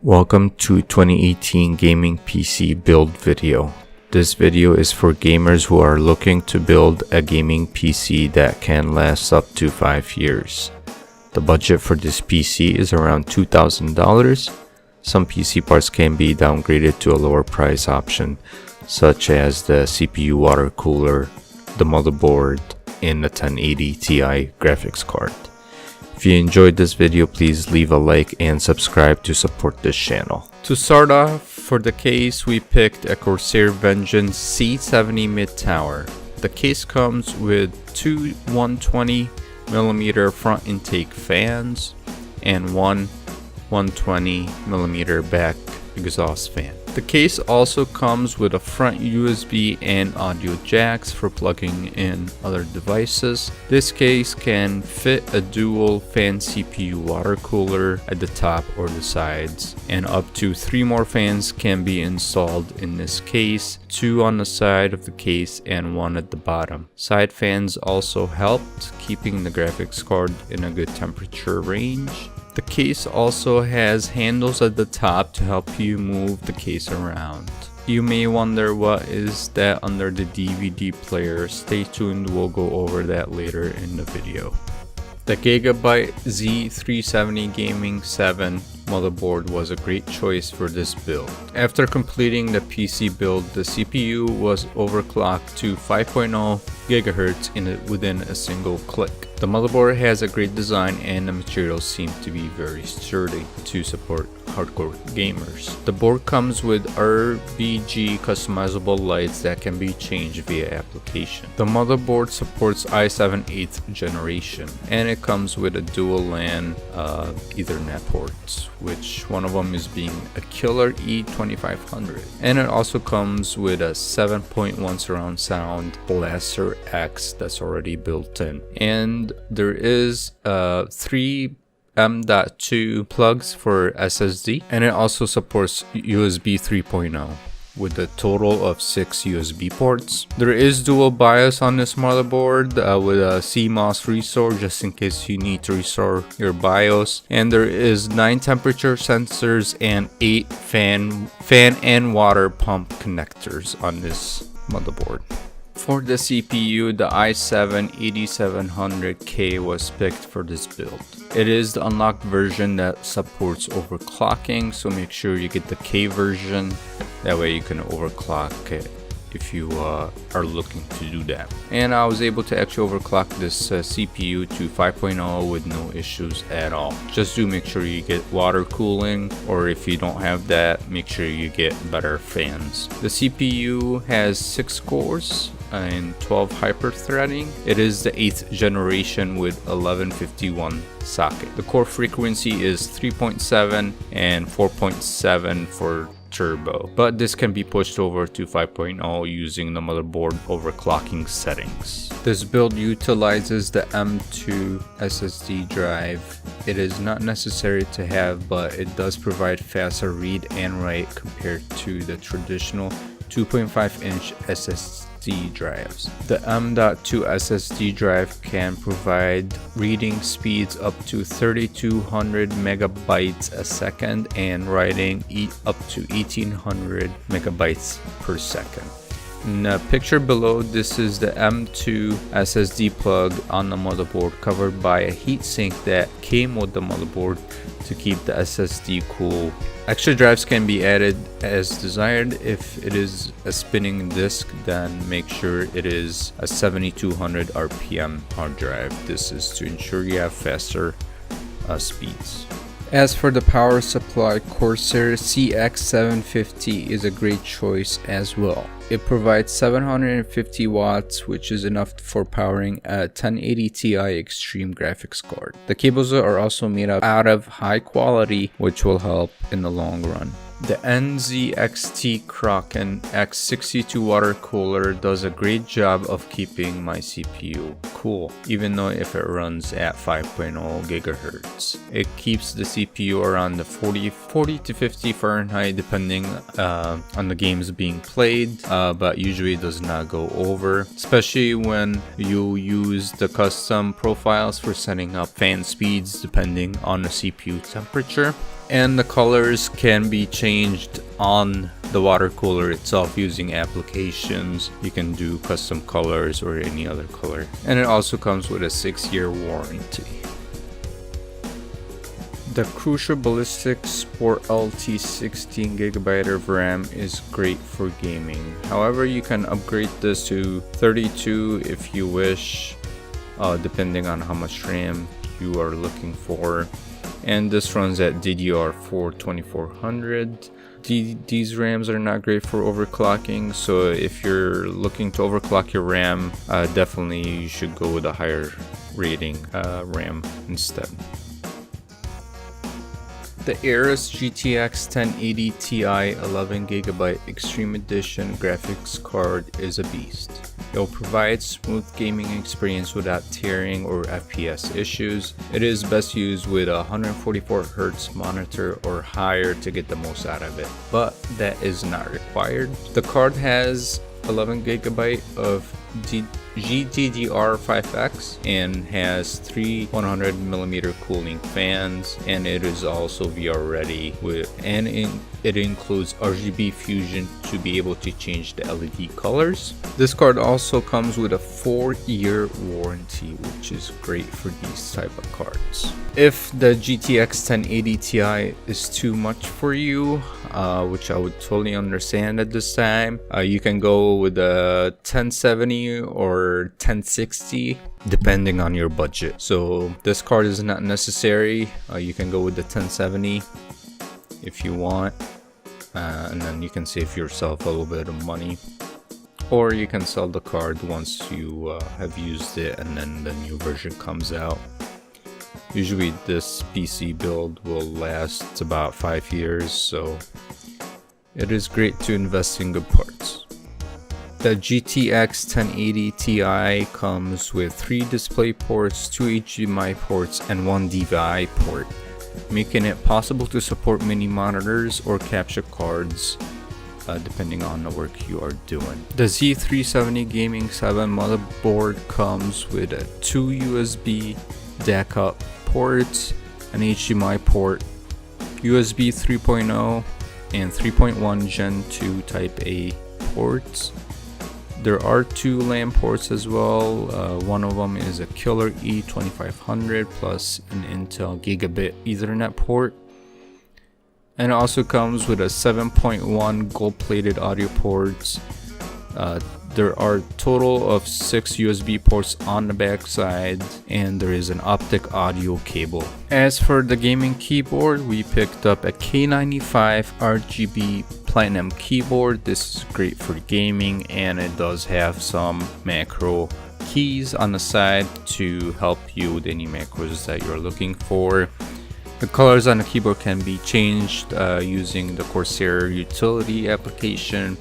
Welcome to 2018 Gaming PC build video. This video is for gamers who are looking to build a gaming PC that can last up to 5 years. The budget for this PC is around $2,000. Some PC parts can be downgraded to a lower price option, such as the CPU water cooler, the motherboard, and the 1080 Ti graphics card. If you enjoyed this video, please leave a like and subscribe to support this channel. To start off, for the case we picked a Corsair Vengeance C70 Mid tower. The case comes with two 120mm front intake fans and one 120mm back exhaust fan. The case also comes with a front USB and audio jacks for plugging in other devices. This case can fit a dual fan CPU water cooler at the top or the sides, and up to 3 more fans can be installed in this case, 2 on the side of the case and 1 at the bottom. Side fans also helped keeping the graphics card in a good temperature range. The case also has handles at the top to help you move the case around. You may wonder what is that under the DVD player. Stay tuned, we'll go over that later in the video. The Gigabyte Z370 Gaming 7 motherboard was a great choice for this build. After completing the PC build, the CPU was overclocked to 5.0 GHz within a single click. The motherboard has a great design and the materials seem to be very sturdy to support hardcore gamers. The board comes with RGB customizable lights that can be changed via application. The motherboard supports i7 8th generation, and it comes with a dual LAN Ethernet ports, which one of them is being a killer E2500. And it also comes with a 7.1 surround sound Blaster X that's already built in. And there is 3 M.2 plugs for SSD, and it also supports USB 3.0 with a total of 6 USB ports. There is dual BIOS on this motherboard with a CMOS restore just in case you need to restore your BIOS, and there is 9 temperature sensors and 8 fan and water pump connectors on this motherboard. For the CPU, the i7-8700K was picked for this build. It is the unlocked version that supports overclocking, so make sure you get the K version. That way you can overclock it if you are looking to do that. And I was able to actually overclock this CPU to 5.0 with no issues at all. Just do make sure you get water cooling, or if you don't have that, make sure you get better fans. The CPU has 6 cores and 12 hyper-threading. It is the 8th generation with 1151 socket. The core frequency is 3.7 and 4.7 for turbo, but this can be pushed over to 5.0 using the motherboard overclocking settings. This build utilizes the M.2 SSD drive. It is not necessary to have, but it does provide faster read and write compared to the traditional 2.5-inch SSD drives. The M.2 SSD drive can provide reading speeds up to 3200 megabytes a second and writing up to 1800 megabytes per second. In the picture below, this is the M.2 SSD plug on the motherboard, covered by a heatsink that came with the motherboard to keep the SSD cool. Extra drives can be added as desired. If it is a spinning disk, then make sure it is a 7200 RPM hard drive. This is to ensure you have faster speeds. As for the power supply, Corsair CX750 is a great choice as well. It provides 750 watts, which is enough for powering a 1080 Ti extreme graphics card. The cables are also made out of high quality, which will help in the long run. The NZXT Kraken X62 water cooler does a great job of keeping my CPU cool, even though if it runs at 5.0 GHz. It keeps the CPU around the 40 to 50 Fahrenheit depending on the games being played, but usually it does not go over, especially when you use the custom profiles for setting up fan speeds depending on the CPU temperature. and the colors can be changed on the water cooler itself using applications. You can do custom colors or any other color, and it also comes with a 6-year warranty. The Crucial Ballistix Sport LT 16GB of RAM is great for gaming. However, you can upgrade this to 32 if you wish, depending on how much RAM you are looking for. And this runs at DDR4 2400. These RAMs are not great for overclocking, so if you're looking to overclock your RAM, definitely you should go with a higher rating RAM instead. The Aorus GTX 1080 Ti 11GB Extreme Edition graphics card is a beast. It will provide smooth gaming experience without tearing or FPS issues. It is best used with a 144Hz monitor or higher to get the most out of it, but that is not required. The card has 11GB of GDDR5X and has 3 100mm cooling fans, and it is also VR ready it includes RGB fusion to be able to change the LED colors. This card also comes with a 4-year warranty, which is great for these type of cards. If the GTX 1080 Ti is too much for you, which I would totally understand at this time, you can go with a 1070 or 1060 depending on your budget. So this card is not necessary. You can go with the 1070 if you want, and then you can save yourself a little bit of money, or you can sell the card once you have used it and then the new version comes out. Usually this PC build will last about 5 years, so it is great to invest in good parts. The GTX 1080 Ti comes with 3 display ports, 2 HDMI ports, and 1 DVI port, making it possible to support mini monitors or capture cards depending on the work you are doing. The Z370 Gaming 7 motherboard comes with 2 USB DAC up ports, an HDMI port, USB 3.0 and 3.1 Gen 2 Type A ports. There are 2 LAN ports as well. One of them is a Killer E2500 plus an Intel Gigabit Ethernet port. And it also comes with a 7.1 gold-plated audio ports. There are a total of 6 USB ports on the back side, and there is an optic audio cable. As for the gaming keyboard, we picked up a K95 RGB Platinum keyboard. This is great for gaming, and it does have some macro keys on the side to help you with any macros that you're looking for. The colors on the keyboard can be changed using the Corsair utility application.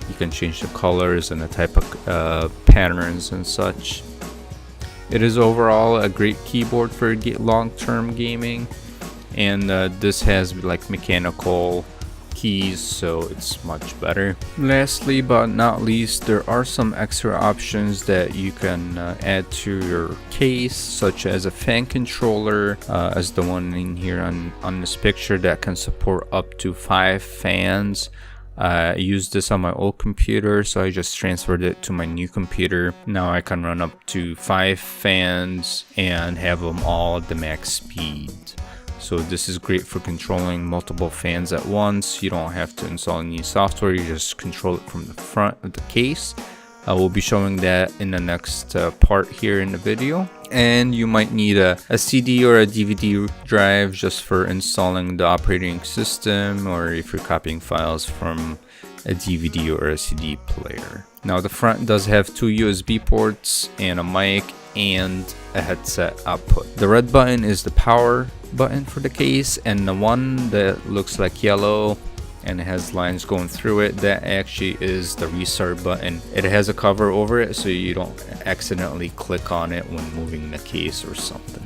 You can change the colors and the type of patterns and such. It is overall a great keyboard for long-term gaming, and this has like mechanical keys, so it's much better. Lastly but not least, there are some extra options that you can add to your case, such as a fan controller, as the one in here on this picture, that can support up to 5 fans. I used this on my old computer, so I just transferred it to my new computer. Now I can run up to 5 fans and have them all at the max speed. So this is great for controlling multiple fans at once. You don't have to install any software, you just control it from the front of the case. I will be showing that in the next part here in the video. And you might need a CD or a DVD drive just for installing the operating system, or if you're copying files from a DVD or a CD player. Now the front does have 2 USB ports and a mic and a headset output. The red button is the power button for the case, and the one that looks like yellow and it has lines going through it, that actually is the restart button. It has a cover over it so you don't accidentally click on it when moving the case or something.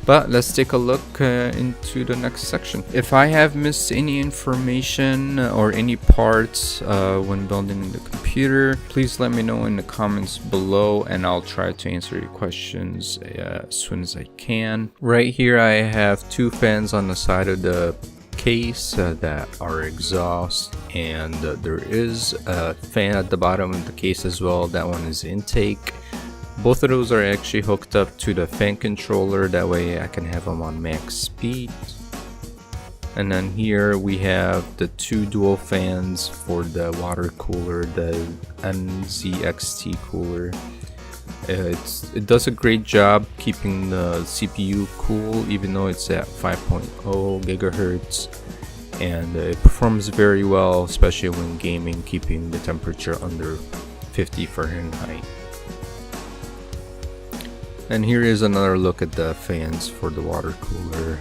But let's take a look into the next section. If I have missed any information or any parts when building the computer, please let me know in the comments below, and I'll try to answer your questions as soon as I can. Right here I have two fans on the side of the case that are exhaust, and there is a fan at the bottom of the case as well. That one is intake. Both of those are actually hooked up to the fan controller, that way I can have them on max speed. And then here we have the two dual fans for the water cooler, the NZXT cooler. It does a great job keeping the CPU cool even though it's at 5.0 gigahertz, and it performs very well, especially when gaming, keeping the temperature under 50 Fahrenheit. And here is another look at the fans for the water cooler.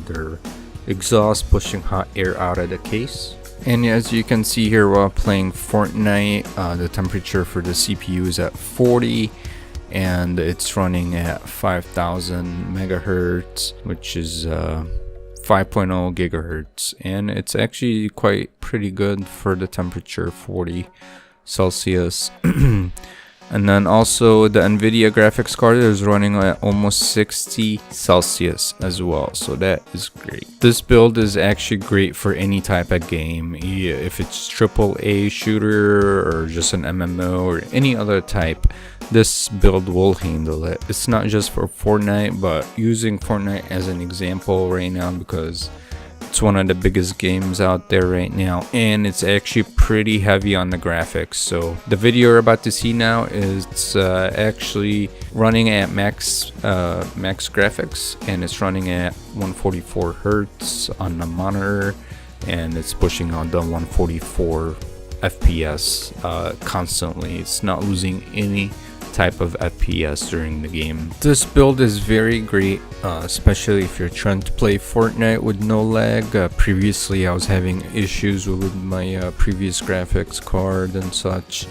They're exhaust pushing hot air out of the case. And as you can see here, while playing Fortnite, the temperature for the CPU is at 40, and it's running at 5000 megahertz, which is 5.0 gigahertz, and it's actually quite pretty good for the temperature, 40 Celsius. And then also the NVIDIA graphics card is running at almost 60 Celsius as well, so that is great. This build is actually great for any type of game, if it's AAA shooter or just an MMO or any other type. This build will handle it. It's not just for Fortnite, but using Fortnite as an example right now because it's one of the biggest games out there right now, and it's actually pretty heavy on the graphics. So the video you're about to see now is actually running at max graphics, and it's running at 144 hertz on the monitor, and it's pushing on the 144 FPS constantly. It's not losing any type of FPS during the game. This build is very great, especially if you're trying to play Fortnite with no lag. Previously I was having issues with my previous graphics card and such,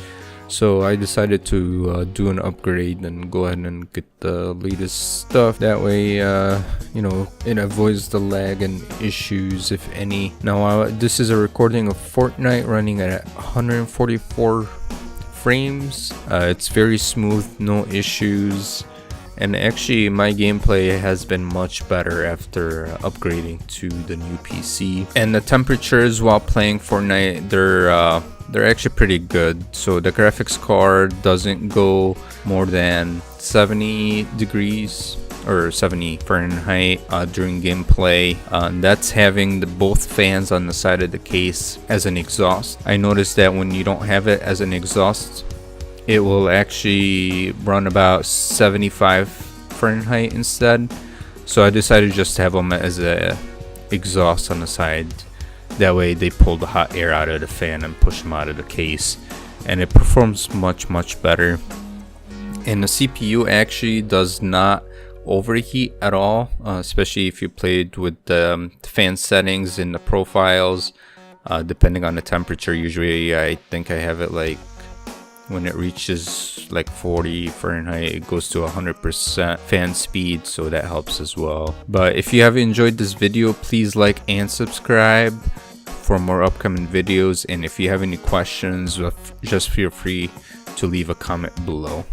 so I decided to do an upgrade and go ahead and get the latest stuff. That way you know, it avoids the lag and issues, if any. Now this is a recording of Fortnite running at 144 frames. It's very smooth, no issues, and actually my gameplay has been much better after upgrading to the new PC. And the temperatures while playing Fortnite, they're actually pretty good. So the graphics card doesn't go more than 70 degrees or 70 Fahrenheit during gameplay. That's having both fans on the side of the case as an exhaust. I noticed that when you don't have it as an exhaust, it will actually run about 75 Fahrenheit instead. So I decided just to have them as a exhaust on the side. That way they pull the hot air out of the fan and push them out of the case, and it performs much better. And the CPU actually does not overheat at all, especially if you played with the fan settings in the profiles, depending on the temperature. Usually I think I have it like when it reaches like 40 Fahrenheit, it goes to 100% fan speed, so that helps as well. But if you have enjoyed this video, please like and subscribe for more upcoming videos, and if you have any questions, just feel free to leave a comment below.